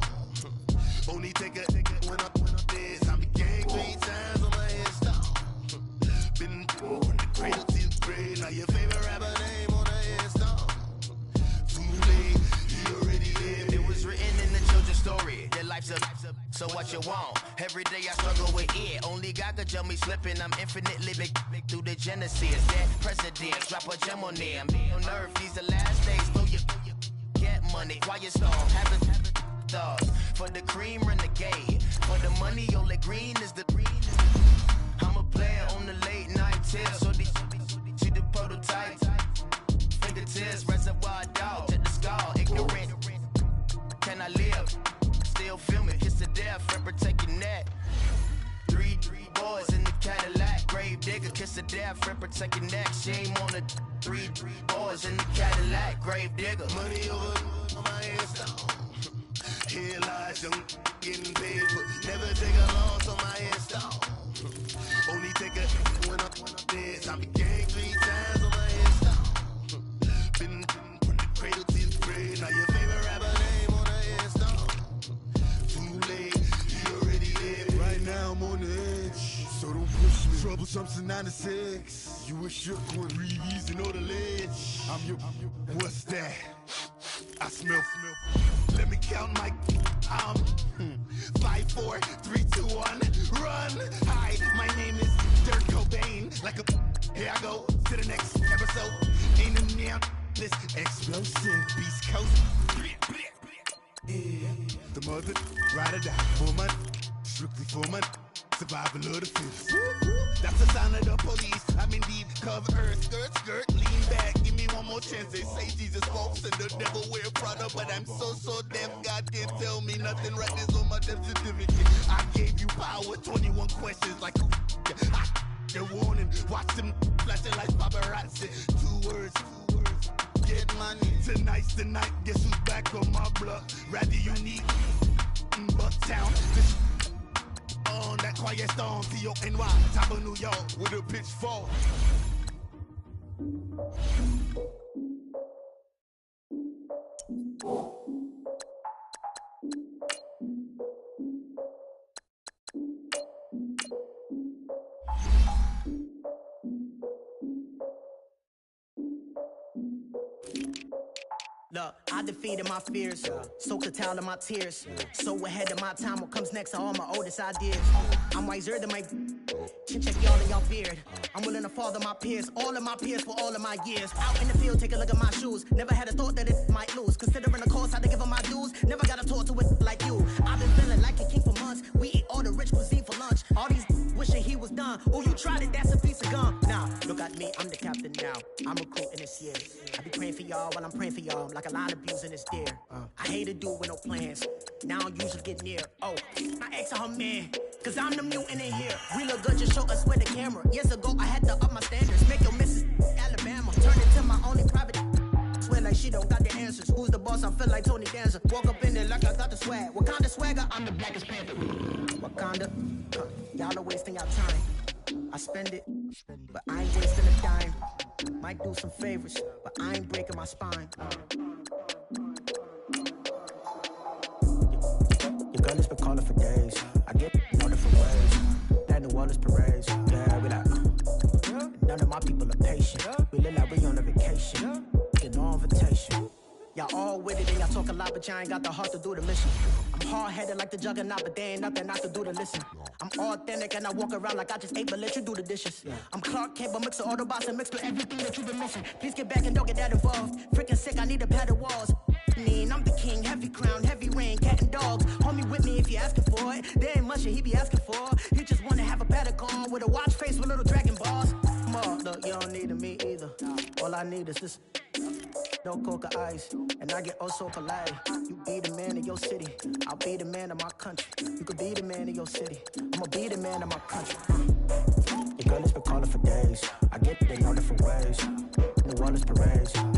Only take a when I'm dead. I'm the gang 3 times on my headstone. Been from the cradle to the grave. Now your favorite rapper name on the headstone. Too late, he already lived. It was written in the children's story. Their life's a so what you want? Every day I struggle with it. Only God could jump me slipping. I'm infinitely big through the Genesis. That presidents drop a gem on them. On earth, these the last days. So you get money. Quiet storm. Having thoughts. For the cream, renegade. For the money, only green is the green. I'm a player on the late night tips. So they see the prototype. Fingertips, reservoir dog. Check the skull. Ignorant. Can I live? Still film it, kiss to death, and protect your neck. Three boys in the Cadillac, grave digger, kiss to death, and protect your neck. Shame on the three boys in the Cadillac, grave digger. Money over on my headstone. Here lies young, getting paid, but never take a loss on my headstone. Only take a when I'm dead. I'm gang 3 times on my headstone. Been from the cradle to the grave. Now your favorite rapper name on the headstone. Right now I'm on the edge, so don't push me. Troublesome since 96. You a shook one, breeze and all the ledge. I'm your, what's that? I smell. Let me count my, 5, 4, 3, 2, 1, run. Hi, my name is Dirk Cobain. Like a, here I go to the next episode. Ain't a damn this explosive Beast Coast. Yeah, the mother, ride or die, 4 months. Strictly for money, survival of the fittest. That's the sign of the police. I'm indeed cover earth, skirt, lean back. Give me one more chance. They say Jesus walks and the devil wear Prada, but I'm so deaf. God can't tell me nothing. Right is on my death certificate. I gave you power. 21 questions like the warning. Watch them flashing like paparazzi. 2 words. Get money. Tonight's the night. Guess who's back on my block? Rather unique. Bucktown. This on that quiet storm, T-O-N-Y, top of New York, with a pitchfork. Look, I defeated my fears, soaked a towel in my tears. So ahead of my time, what comes next are all my oldest ideas. I'm wiser than my check y'all in y'all beard. I'm willing to father my peers, all of my peers for all of my years. Out in the field, take a look at my shoes. Never had a thought that it might lose. Considering the cost, I had to give them my dues. Never got to talk to it like you. I've been feeling like a king for months. We eat all the rich cuisine for lunch. All these wishing he was done. Oh, you tried it, that's a piece of gum. Nah, look at me, I'm the captain now. I'm recruiting this year. I be praying for y'all while I'm praying for y'all. Like a line abusing this deer. I hate a dude with no plans. Now I don't usually get near. Oh, my ex her man. Cause I'm the mutant in here. We look good, just show us with the camera. Years ago, I had to up my standards. Make your missus Alabama. Turn it to my only private. Swear like she don't got the answers. Who's the boss? I feel like Tony Danza. Walk up in there like I got the swag. Wakanda swagger, I'm the blackest panther. Wakanda, y'all are wasting your time. I spend it, but I ain't wasting a dime. Might do some favors, but I ain't breaking my spine. Your girl has been calling for days. I get no different ways. That New Orleans parades. Yeah, we like. None of my people are patient. We look like we on a vacation. Get no invitation. Y'all all with it and y'all talk a lot, but y'all ain't got the heart to do the mission. I'm hard-headed like the juggernaut, but there ain't nothing I can do to listen. I'm authentic and I walk around like I just ate, but let you do the dishes. I'm Clark Kent, but mix the Autobots and mixed with everything that you've been missing. Please get back and don't get that involved. Freaking sick, I need a padded walls. I'm the king, heavy crown, heavy rain, cat and dogs. Homie with me if you ask for it. There ain't much that he be asking for. He just wanna have a paddock on with a watch face with little dragon balls. Look, you don't need me either. All I need is this. No coca ice, and I get oh so polite. You be the man of your city, I'll be the man of my country. You could be the man of your city, I'ma be the man of my country. Your girl has been calling for days. I get they know different ways. New Orleans parades.